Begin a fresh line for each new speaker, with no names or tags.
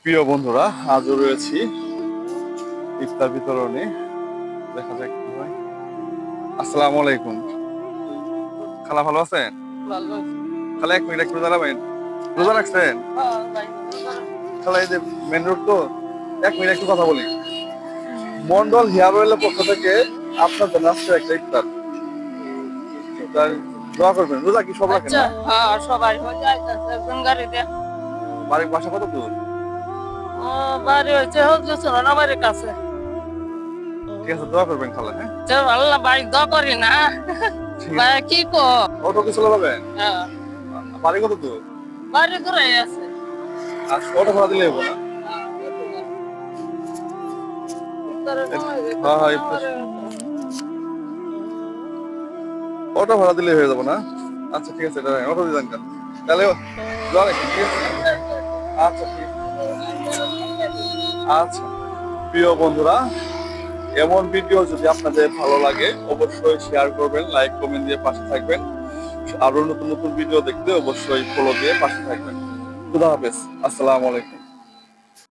প্রিয় বন্ধুরা, আজও রয়েছি ইফতার বিতরণে। দেখা যাক কি হয়। আসসালামু আলাইকুম। খালা ভালো আছেন? খালা এক মিনিট একটু দাঁড়াবেন। রোজা রাখছেন? খালা এই যে মেন রোড তো, এক মিনিট একটু কথা বলি। মন্ডল হেয়ার অয়েলের পক্ষ থেকে আপনার জন্য আসছে একটা ইফতার। ইফতার দোয়া করবেন। রোজা কি সব রাখেন
আচ্ছা,
না?
হ্যাঁ সবাই হয়ে যাইতেছে একজন গাড়িতে।
বাড়ির বাসা কত দূর?
ও বাড়ি হচ্ছে হজরত বাড়ির কাছে।
ঠিক আছে, দোয়া করবেন খালা। হ্যাঁ,
যে আল্লাহ বাড়ি দ করি না
ঠিক আছে।
ভাই কি কো।
অটো কি চলে যাবেন?
হ্যাঁ,
বাড়ি কত দূর?
বাড়ি দূরে আছে।
আর অটো ভাড়া দিলে হবো না? হ্যাঁ হ্যাঁ, অটো ভাড়া দিলে হয়ে যাবো না? আচ্ছা ঠিক আছে, অটো দিলাম কেন তাহলে। ঠিক আছে, আচ্ছা ঠিক আচ্ছা। প্রিয় বন্ধুরা, এমন ভিডিও যদি আপনাদের ভালো লাগে অবশ্যই শেয়ার করবেন, লাইক কমেন্ট দিয়ে পাশে থাকবেন। আরো নতুন নতুন ভিডিও দেখতে অবশ্যই ফলো দিয়ে পাশে থাকবেন। খুদা হাফেজ, আসসালামু আলাইকুম।